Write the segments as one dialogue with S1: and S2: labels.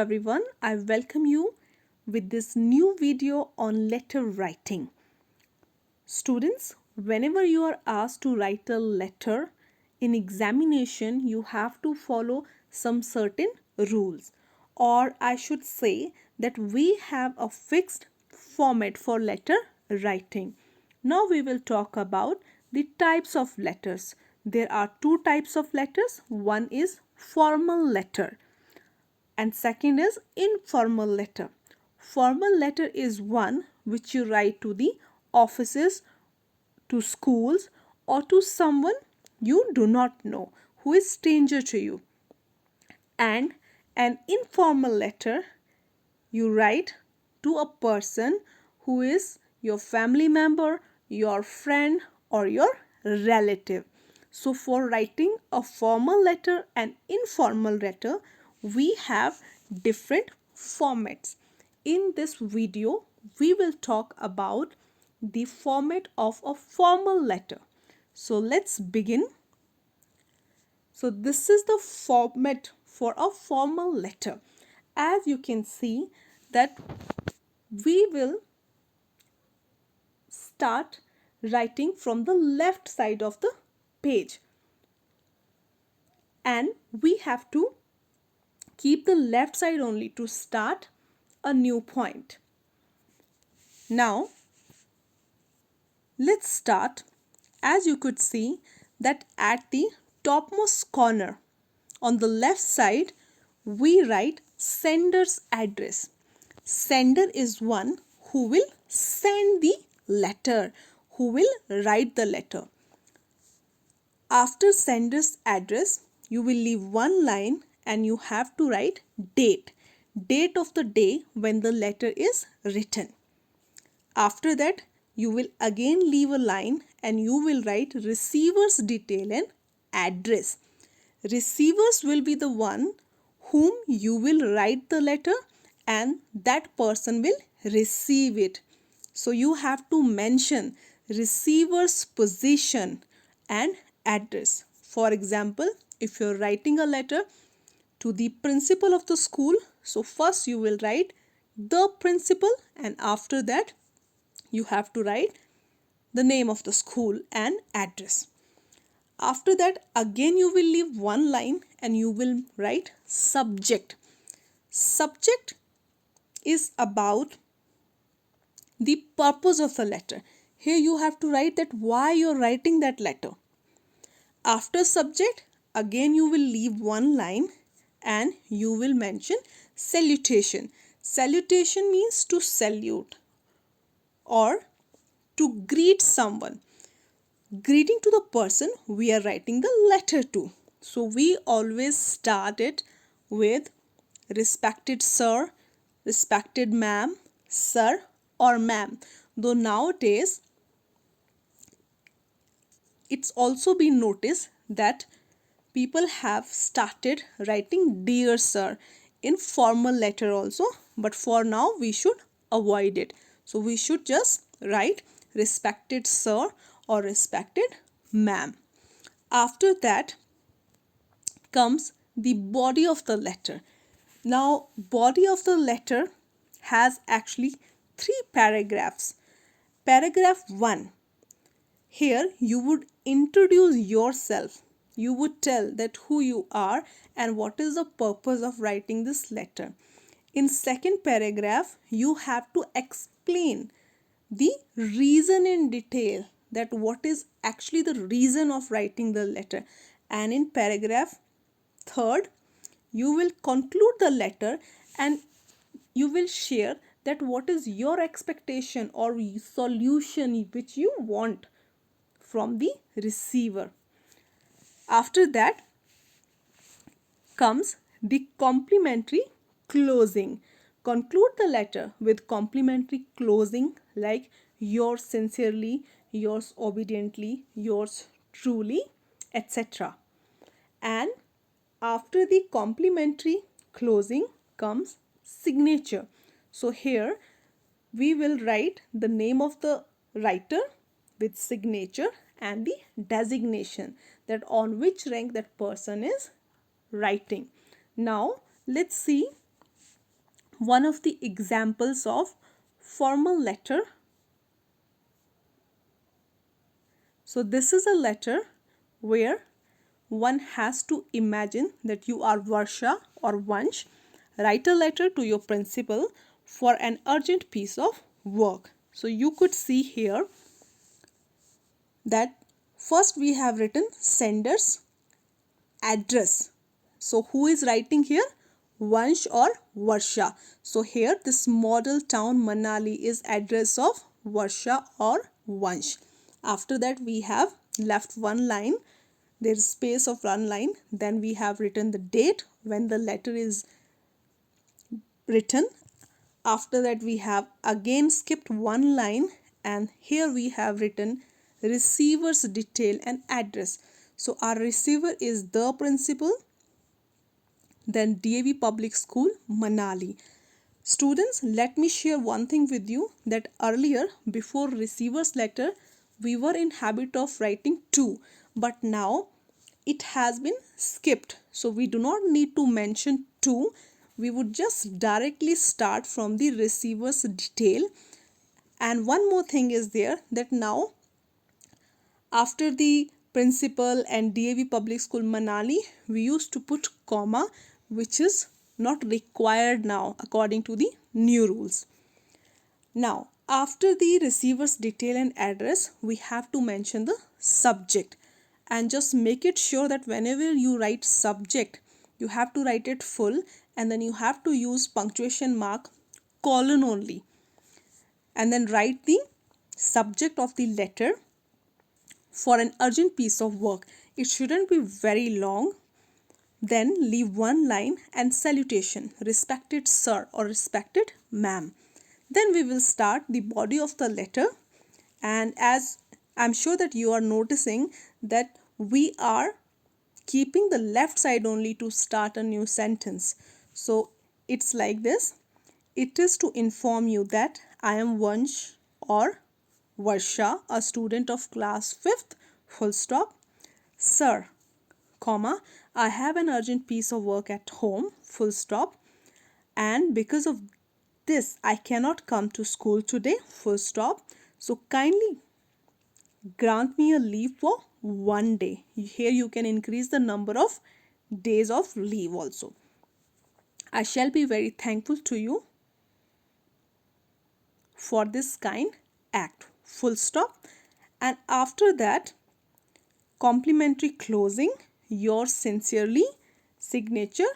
S1: everyone, I welcome you with this new video on letter writing. Students, whenever you are asked to write a letter in examination, you have to follow some certain rules, or I should say that we have a fixed format for letter writing. Now we will talk about the types of letters. There are two types of letters. One is formal letter and second is informal letter. Formal letter is one which you write to the offices, to schools, or to someone you do not know who is stranger to you. And an informal letter you write to a person who is your family member, your friend, or your relative. So for writing a formal letter and informal letter, we have different formats. In this video, we will talk about the format of a formal letter. So let's begin. So this is the format for a formal letter. As you can see that we will start writing from the left side of the page, and we have to keep the left side only to start a new point. Now let's start. As you could see that at the topmost corner on the left side we write sender's address. Sender is one who will send the letter, who will write the letter. After sender's address, you will leave one line and you have to write date. Date of the day when the letter is written. After that, you will again leave a line and you will write receiver's detail and address. Receivers will be the one whom you will write the letter and that person will receive it. So you have to mention receiver's position and address. For example, if you're writing a letter to the principal of the school, so first you will write the principal and after that you have to write the name of the school and address. After that again you will leave one line and you will write subject. Subject is about the purpose of the letter. Here you have to write that why you're writing that letter. After subject again you will leave one line and you will mention salutation. Salutation means to salute or to greet someone. Greeting to the person we are writing the letter to. So we always start it with respected sir, respected ma'am, sir or ma'am. Though nowadays it's also been noticed that people have started writing dear sir in formal letter also, but for now we should avoid it. So we should just write respected sir or respected ma'am. After that comes the body of the letter. Now body of the letter has actually 3 paragraphs. Paragraph 1, here you would introduce yourself. You would tell that who you are and what is the purpose of writing this letter. In second paragraph, you have to explain the reason in detail, that what is actually the reason of writing the letter. And in paragraph third, you will conclude the letter and you will share that what is your expectation or solution which you want from the receiver. After that comes the complimentary closing. Conclude the letter with complimentary closing like yours sincerely, yours obediently, yours truly, etc. And after the complimentary closing comes signature. So here we will write the name of the writer with signature and the designation, that on which rank that person is writing. Now let's see one of the examples of formal letter. So this is a letter where one has to imagine that you are Varsha or Vansh. Write a letter to your principal for an urgent piece of work. So you could see here that first we have written sender's address. So who is writing here? Vansh or Varsha. So here this model town Manali is address of Varsha or Vansh. After that we have left one line. There is space of one line. Then we have written the date when the letter is written. After that we have again skipped one line, and here we have written receiver's detail and address. So our receiver is the principal, then DAV Public School, Manali. Students, let me share one thing with you, that earlier before receiver's letter we were in habit of writing to, but now it has been skipped. So we do not need to mention to. We would just directly start from the receiver's detail. And one more thing is there, that now after the principal and DAV Public School Manali, we used to put comma, which is not required now according to the new rules. Now, after the receiver's detail and address, we have to mention the subject, and just make it sure that whenever you write subject, you have to write it full, and then you have to use punctuation mark, colon only, and then write the subject of the letter for an urgent piece of work. It shouldn't be very long. Then leave one line and salutation, respected sir or respected ma'am. Then we will start the body of the letter, and as I'm sure that you are noticing that we are keeping the left side only to start a new sentence. So it's like this. It is to inform you that I am Vansh or Varsha, a student of class 5th, full stop. Sir, comma, I have an urgent piece of work at home, full stop, and because of this I cannot come to school today, full stop. So kindly grant me a leave for one day. Here you can increase the number of days of leave also. I shall be very thankful to you for this kind act, full stop. And after that, complimentary closing, yours sincerely, signature,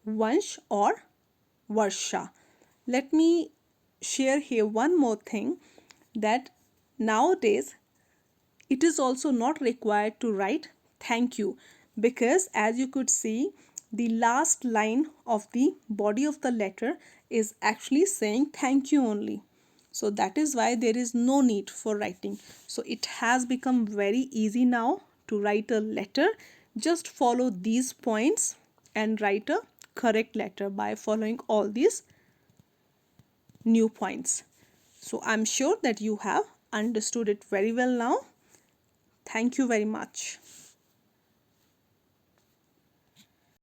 S1: Vansh or Varsha. Let me share here one more thing, that nowadays it is also not required to write thank you, because as you could see, the last line of the body of the letter is actually saying thank you only. So that is why there is no need for writing. So it has become very easy now to write a letter. Just follow these points and write a correct letter by following all these new points. So I'm sure that you have understood it very well now. Thank you very much.